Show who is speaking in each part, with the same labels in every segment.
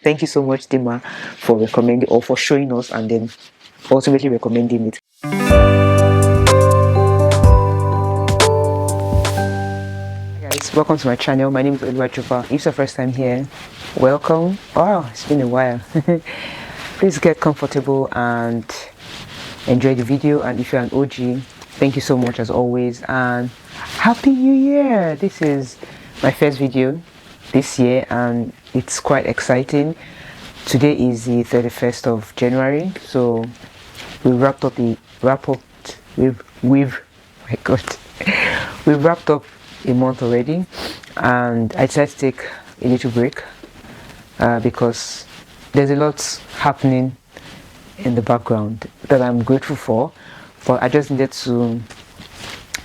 Speaker 1: Thank you so much, Dima, for recommending or for showing us and then ultimately recommending it. Hi guys, welcome to my channel. My name is Oluwajoba. If it's your first time here, welcome. Wow, it's been a while. Please get comfortable and enjoy the video. And if you're an OG, thank you so much as always. And Happy New Year! This is my first video this year and it's quite exciting. Today is the 31st of January, so we've wrapped up my god, we've wrapped up a month already, and I decided to take a little break because there's a lot happening in the background that I'm grateful for, but I just needed to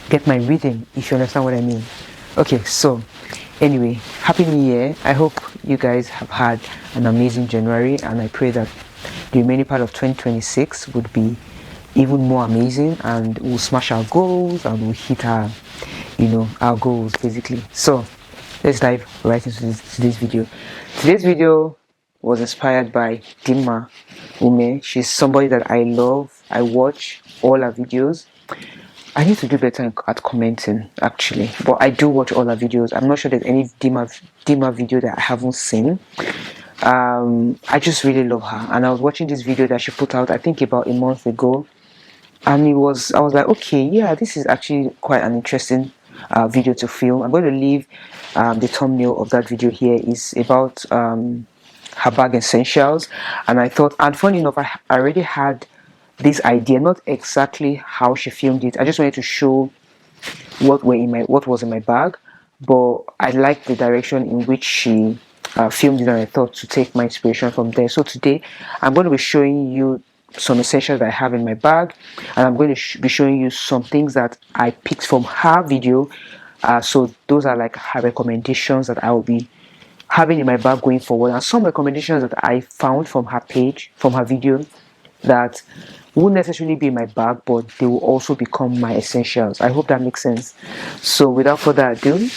Speaker 1: get my rhythm, if you understand what I mean. Okay, so anyway, Happy New Year. I hope you guys have had an amazing January, and I pray that the remaining part of 2026 would be even more amazing and we'll smash our goals and we'll hit our goals basically. So let's dive right into today's video. Today's video was inspired by Dima Ume. She's somebody that I love. I watch all her videos. I need to do better at commenting actually, but I do watch all her videos. I'm not sure there's any Dima video that I haven't seen. I just really love her, and I was watching this video that she put out I think about a month ago, and I was like, okay, yeah, this is actually quite an interesting video to film. I'm going to leave the thumbnail of that video here. Is about her bag essentials, and I thought, and funny enough, I already had this idea, not exactly how she filmed it. I just wanted to show what was in my bag, but I liked the direction in which she filmed it, and I thought to take my inspiration from there. So today I'm going to be showing you some essentials that I have in my bag, and I'm going to be showing you some things that I picked from her video. So those are like her recommendations that I will be having in my bag going forward, and some recommendations that I found from her page, from her video, that won't necessarily be in my bag, but they will also become my essentials. I hope that makes sense. So without further ado,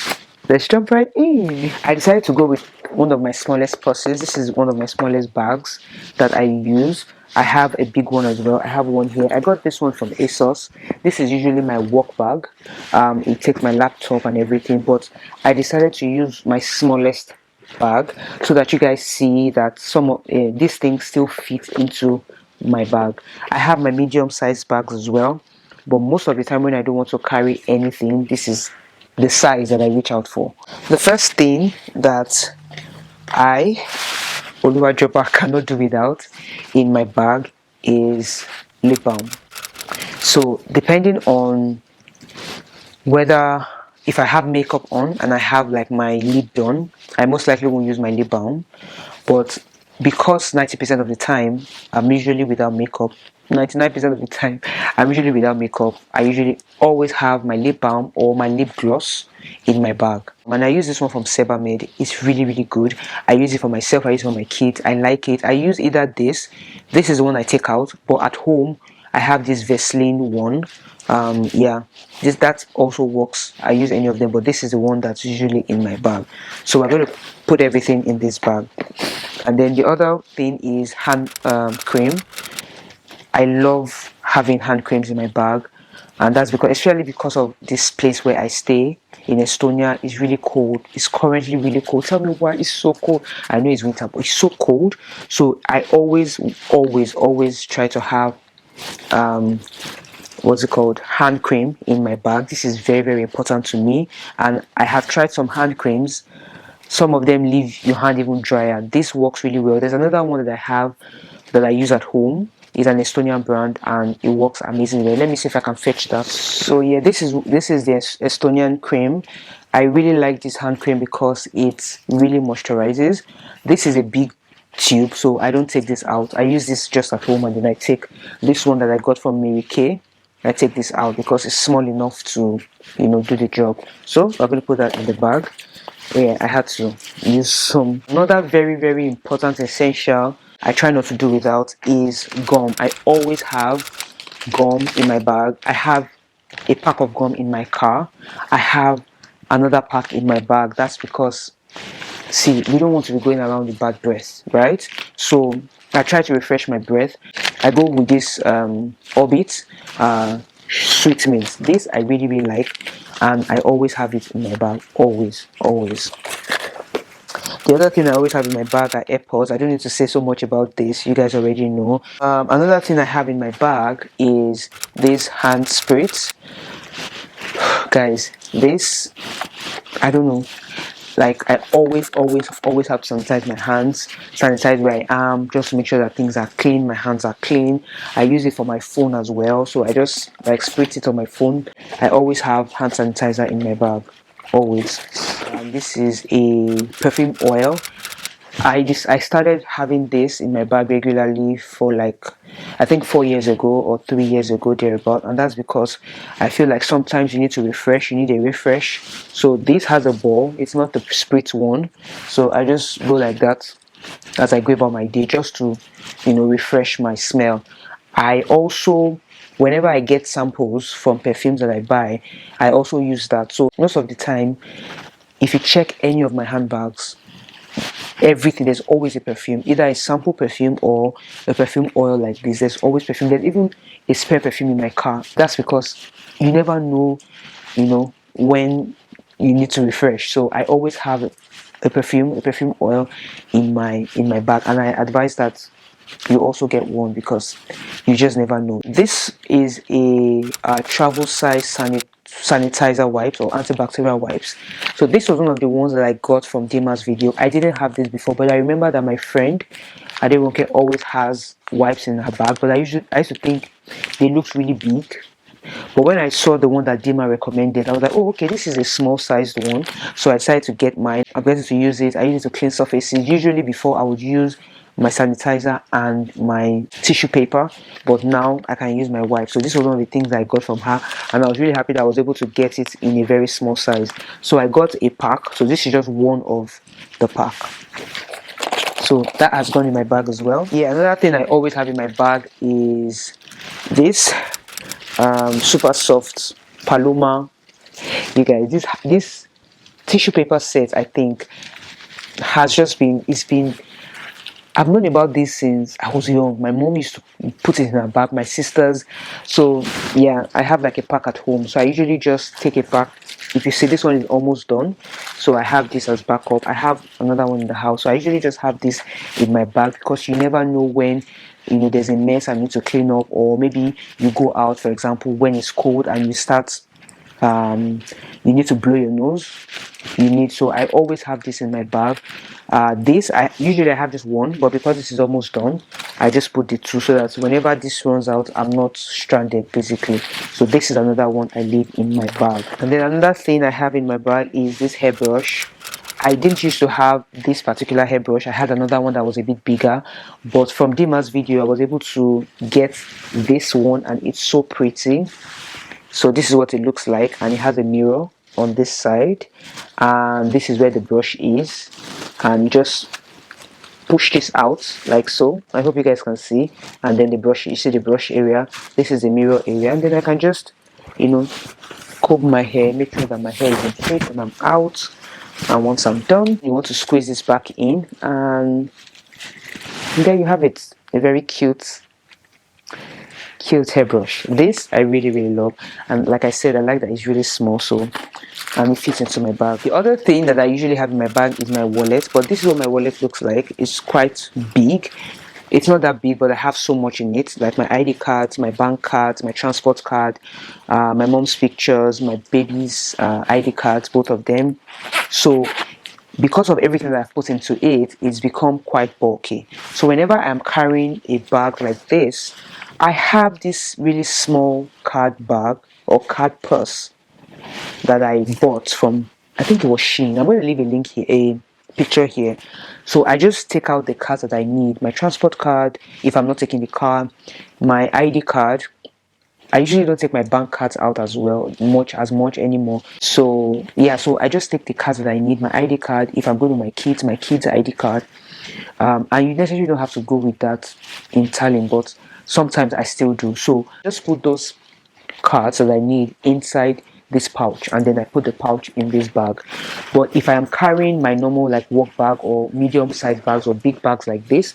Speaker 1: let's jump right in. I decided to go with one of my smallest purses. This is one of my smallest bags that I use. I have a big one as well. I have one here. I got this one from ASOS. This is usually my work bag. It takes my laptop and everything, but I decided to use my smallest bag so that you guys see that some of these things still fit into my bag. I have my medium sized bags as well, but most of the time when I don't want to carry anything, this is the size that I reach out for. The first thing that I, Oluwajoba, cannot do without in my bag is lip balm. So depending on whether if I have makeup on and I have like my lip done, I most likely won't use my lip balm. But because 90% of the time I'm usually without makeup, 99% of the time I'm usually without makeup, I usually always have my lip balm or my lip gloss in my bag. And I use this one from Sebamed. It's really, really good. I use it for myself, I use it for my kids. I like it. I use either this is the one I take out, but at home I have this Vaseline one. Yeah, that also works. I use any of them, but this is the one that's usually in my bag. So we're going to put everything in this bag. And then the other thing is hand cream. I love having hand creams in my bag, and that's especially because of this place where I stay in Estonia. Is really cold. It's currently really cold. Tell me why it's so cold. I know it's winter, but it's so cold. So I always try to have hand cream in my bag. This is very, very important to me, and I have tried some hand creams. Some of them leave your hand even drier. This works really well. There's another one that I have that I use at home. It's an Estonian brand and it works amazingly. Let me see if I can fetch that. So yeah, this is the Estonian cream. I really like this hand cream because it really moisturizes. This is a big tube, so I don't take this out. I use this just at home, and then I take this one that I got from Mary Kay. I take this out because it's small enough to do the job. So I'm going to put that in the bag. Yeah, I had to use some. Another very, very important essential I try not to do without is gum. I always have gum in my bag. I have a pack of gum in my car. I have another pack in my bag. That's because see, we don't want to be going around with bad breath, right? So I try to refresh my breath. I go with this Orbit sweet mint. This I really like, and I always have it in my bag, always. The other thing I always have in my bag are AirPods. I don't need to say so much about this, you guys already know. Another thing I have in my bag is these hand sprays. Guys, this, I don't know, like I always have to sanitize my hands, sanitize where I am, just to make sure that things are clean, my hands are clean. I use it for my phone as well, so I just like spray it on my phone. I always have hand sanitizer in my bag, always. This is a perfume oil. I started having this in my bag regularly for like, I think 4 years ago or 3 years ago thereabout, and that's because I feel like sometimes you need to refresh, you need a refresh. So this has a ball, it's not the spritz one, so I just go like that as I go about my day, just to, you know, refresh my smell. I also, whenever I get samples from perfumes that I buy, I also use that. So most of the time, if you check any of my handbags, everything, there's always a perfume, either a sample perfume or a perfume oil like this. There's always perfume. There's even a spare perfume in my car. That's because you never know, you know, when you need to refresh. So I always have a perfume oil in my bag, and I advise that you also get one because you just never know. This is a travel size sanitizer wipes or antibacterial wipes. So this was one of the ones that I got from Dima's video. I didn't have this before, but I remember that my friend Aderonke always has wipes in her bag, but I used to think they looked really big. But when I saw the one that Dima recommended, I was like, oh, okay, this is a small sized one. So I decided to get mine. I'm going to use it. I use it to clean surfaces. Usually before I would use my sanitizer and my tissue paper, but now I can use my wipe. So this was one of the things I got from her, and I was really happy that I was able to get it in a very small size. So I got a pack. So this is just one of the pack. So that has gone in my bag as well. Yeah, another thing I always have in my bag is this super soft Paloma. You guys, this tissue paper set, I think, has just been, I've known about this since I was young. My mom used to put it in her bag, my sisters. So yeah, I have like a pack at home. So I usually just take a pack. If you see, this one is almost done, so I have this as backup. I have another one in the house, so I usually just have this in my bag because you never know when, you know, there's a mess I need to clean up, or maybe you go out, for example, when it's cold and you start you need to blow your nose. So I always have this in my bag. This, I usually have just one, but because this is almost done, I just put the two so that whenever this runs out, I'm not stranded basically. So this is another one I leave in my bag. And then another thing I have in my bag is this hairbrush. I didn't used to have this particular hairbrush. I had another one that was a bit bigger, but from Dima's video I was able to get this one, and it's so pretty. So this is what it looks like, and it has a mirror on this side, and this is where the brush is, and you just push this out like so. I hope you guys can see. And then the brush, you see the brush area, this is the mirror area, and then I can just, you know, comb my hair, make sure that my hair is in straight when I'm out. And once I'm done, you want to squeeze this back in, and there you have it, a very cute hairbrush. This I really love, and like I said, I like that it's really small, so it fits into my bag. The other thing that I usually have in my bag is my wallet, but this is what my wallet looks like. It's quite big. It's not that big, but I have so much in it, like my ID cards, my bank cards, my transport card, my mom's pictures, my baby's ID cards, both of them. So because of everything that I've put into it, it's become quite bulky. So whenever I'm carrying a bag like this, I have this really small card bag or card purse that I bought from, I think it was Shein. I'm going to leave a link here, a picture here. So I just take out the cards that I need. My transport card, if I'm not taking the car, my ID card. I usually don't take my bank cards out as much anymore. So yeah, so I just take the cards that I need. My ID card, if I'm going to my kids' ID card. And you necessarily don't have to go with that in Tallinn, but sometimes I still do. So just put those cards that I need inside this pouch, and then I put the pouch in this bag. But if I am carrying my normal like work bag or medium sized bags or big bags like this,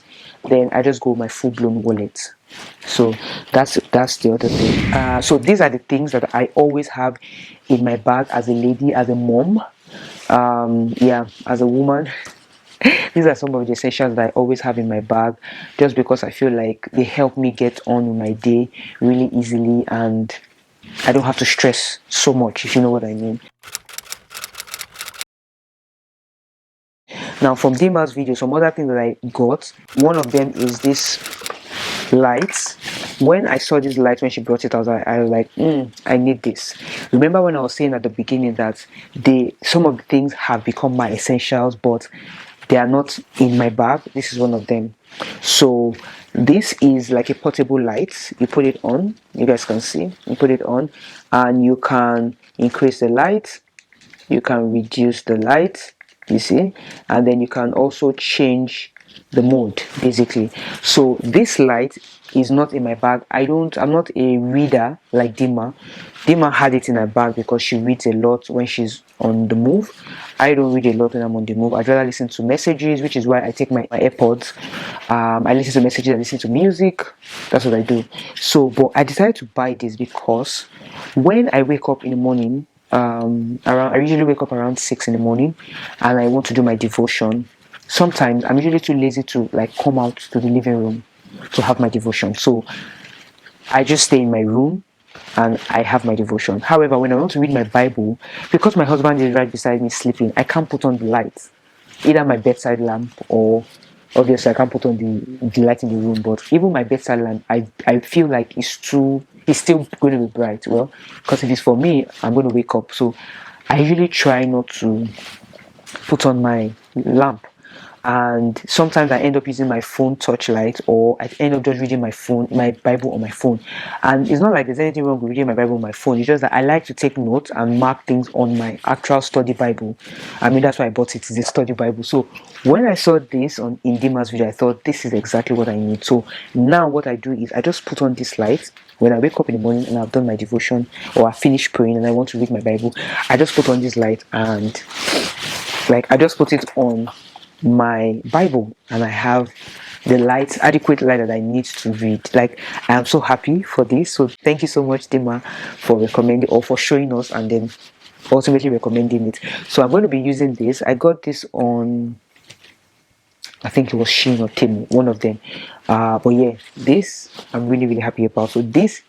Speaker 1: then I just go with my full-blown wallet. So that's the other thing. So these are the things that I always have in my bag as a lady, as a mom, yeah, as a woman. These are some of the essentials that I always have in my bag, just because I feel like they help me get on with my day really easily, and I don't have to stress so much, if you know what I mean. Now, from Dima's video, some other things that I got, one of them is this lights. When I saw this light when she brought it out, I was like, I need this. Remember when I was saying at the beginning that some of the things have become my essentials, but they are not in my bag. This is one of them. So this is like a portable light. You put it on, you guys can see, you put it on, and you can increase the light, you can reduce the light, you see, and then you can also change the mode basically. So this light is not in my bag. I'm not a reader like Dima had it in her bag because she reads a lot when she's on the move. I don't read a lot when I'm on the move. I'd rather listen to messages, which is why I take my AirPods. I listen to messages, I listen to music. That's what I do. So but I decided to buy this because when I wake up in the morning, I usually wake up around 6 in the morning and I want to do my devotion. Sometimes I'm usually too lazy to like come out to the living room to have my devotion, so I just stay in my room and I have my devotion. However, when I want to read my Bible, because my husband is right beside me sleeping, I can't put on the light, either my bedside lamp, or obviously I can't put on the light in the room. But even my bedside lamp, I feel like it's still going to be bright. Well, because if it's for me, I'm going to wake up, so I usually try not to put on my lamp. And sometimes I end up using my phone torchlight, or I end up just reading my Bible on my phone. And it's not like there's anything wrong with reading my Bible on my phone. It's just that I like to take notes and mark things on my actual study Bible. I mean, that's why I bought it. It's a study Bible. So when I saw this on Indima's video, I thought this is exactly what I need. So now what I do is I just put on this light. When I wake up in the morning and I've done my devotion, or I finish praying and I want to read my Bible, I just put on this light, and like I just put it on my Bible, and I have the adequate light that I need to read. Like, I am so happy for this. So thank you so much, Dima, for recommending, or for showing us and then ultimately recommending it. So I'm going to be using this. I got this on, I think it was Shein or Temu, one of them. But yeah, this I'm really happy about. So this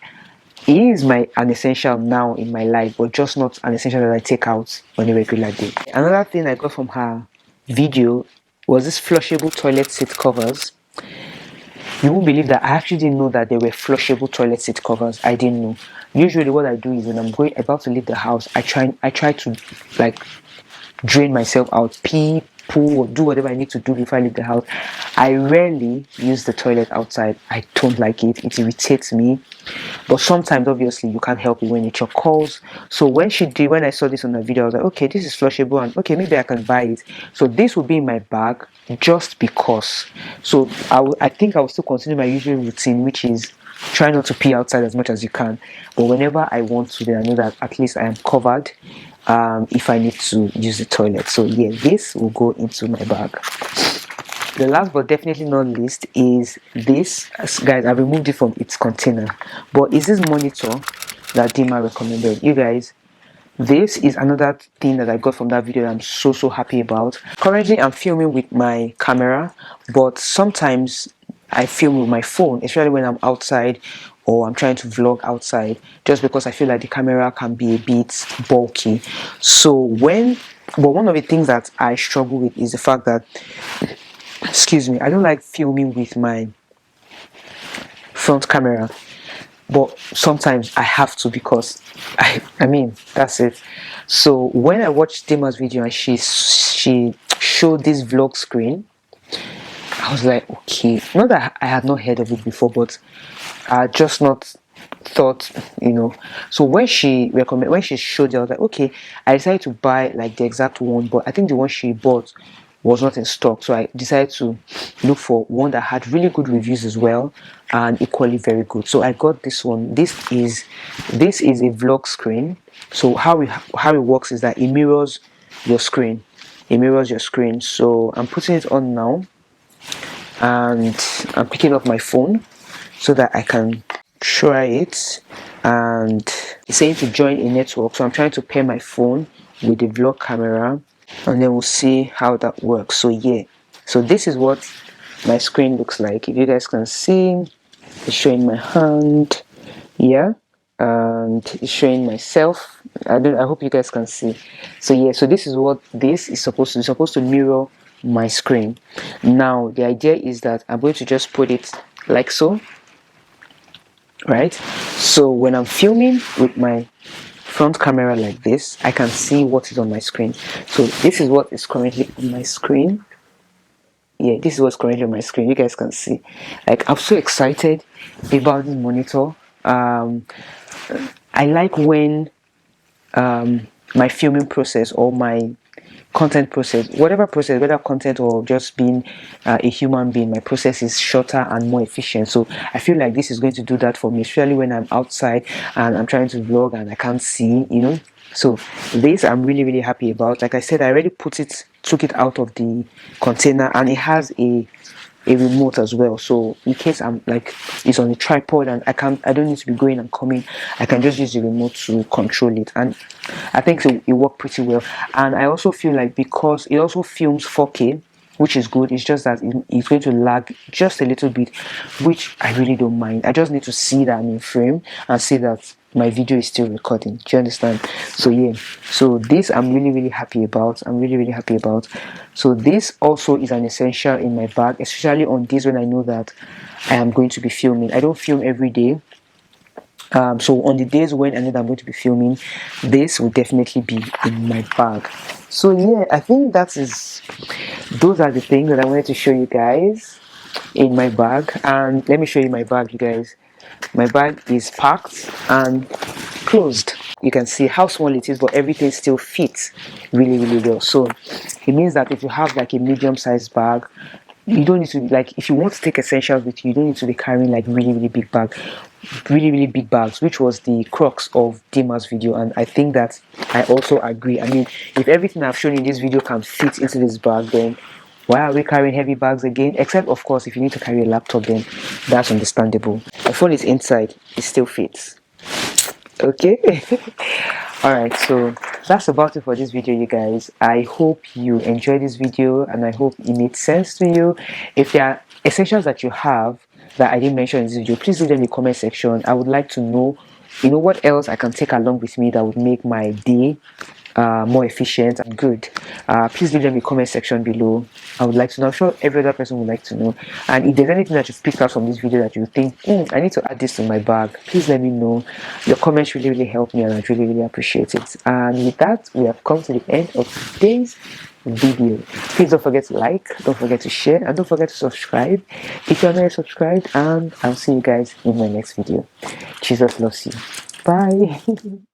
Speaker 1: is an essential now in my life, but just not an essential that I take out on a regular day. Another thing I got from her video was this flushable toilet seat covers. You won't believe that I actually didn't know that there were flushable toilet seat covers. I didn't know. Usually what I do is when I'm about to leave the house, I try to like drain myself out, pee, poo, or do whatever I need to do before I leave the house. I rarely use the toilet outside. I don't like it. It irritates me. But sometimes, obviously, you can't help it when nature calls. So when I saw this on the video, I was like, okay, this is flushable, and okay, maybe I can buy it. So this will be in my bag just because. So I think I will still continue my usual routine, which is try not to pee outside as much as you can. But whenever I want to, then I know that at least I am covered if I need to use the toilet. So yeah, this will go into my bag. The last but definitely not least is this. Guys, I removed it from its container, but is this monitor that Dima recommended. You guys, this is another thing that I got from that video that I'm so happy about. Currently I'm filming with my camera, but sometimes I film with my phone, especially when I'm outside or I'm trying to vlog outside, just because I feel like the camera can be a bit bulky. But one of the things that I struggle with is the fact that, excuse me, I don't like filming with my front camera, but sometimes I have to because I mean, that's it. So when I watched Dima's video and she showed this vlog screen, I was like, okay, not that I had not heard of it before, but I just not thought, you know. So when she showed it, I was like, okay. I decided to buy like the exact one, but I think the one she bought was not in stock, so I decided to look for one that had really good reviews as well and equally very good. So I got this one. This is a vlog screen. So how it works is that it mirrors your screen. It mirrors your screen. So I'm putting it on now, and I'm picking up my phone so that I can try it. And it's saying to join a network, so I'm trying to pair my phone with the vlog camera, and then we'll see how that works. So yeah, so this is what my screen looks like. If you guys can see, it's showing my hand, yeah, and it's showing myself. I hope you guys can see. So yeah, so this is what this is supposed to do. It's supposed to mirror my screen. Now the idea is that I'm going to just put it like so, right? So when I'm filming with my front camera like this, I can see what is on my screen. So this is what is currently on my screen. Yeah, this is what's currently on my screen. You guys can see. Like, I'm so excited about this monitor. I like when my filming process or my content process, whatever process, whether content or just being a human being, my process is shorter and more efficient. So I feel like this is going to do that for me, especially when I'm outside and I'm trying to vlog and I can't see, you know. So this I'm really happy about. Like I said, I already took it out of the container, and it has a remote as well. So in case I'm like, it's on a tripod and I don't need to be going and coming, I can just use the remote to control it, and I think it worked pretty well. And I also feel like, because it also films 4K, which is good, it's just that it's going to lag just a little bit, which I really don't mind. I just need to see that I'm in frame and see that my video is still recording. Do you understand? So yeah, so this I'm really happy about. I'm really happy about. So this also is an essential in my bag, especially on days when I know that I am going to be filming. I don't film every day. So on the days when I know that I'm going to be filming, this will definitely be in my bag. So yeah, I think those are the things that I wanted to show you guys in my bag. And let me show you my bag, you guys. My bag is packed and closed. You can see how small it is, but everything still fits really well. So it means that if you have like a medium-sized bag, you don't need to, like, if you want to take essentials with you, you don't need to be carrying like really big bag, really big bags, which was the crux of Dima's video. And I think that I also agree. I mean, if everything I've shown in this video can fit into this bag, then why are we carrying heavy bags again? Except of course if you need to carry a laptop, then that's understandable. My phone is inside, it still fits. Okay. All right, so that's about it for this video, you guys. I hope you enjoyed this video and I hope it made sense to you. If there are essentials that you have that I didn't mention in this video, please leave them in the comment section. I would like to know, you know, what else I can take along with me that would make my day more efficient and good. Please leave them in the comment section below. I would like to know. I'm sure every other person would like to know. And if there's anything that you've picked up from this video that you think, I need to add this to my bag, please let me know. Your comments really help me, and I really appreciate it. And with that, we have come to the end of today's video. Please don't forget to like, don't forget to share, and don't forget to subscribe if you're not yet subscribed. And I'll see you guys in my next video. Jesus loves you. Bye.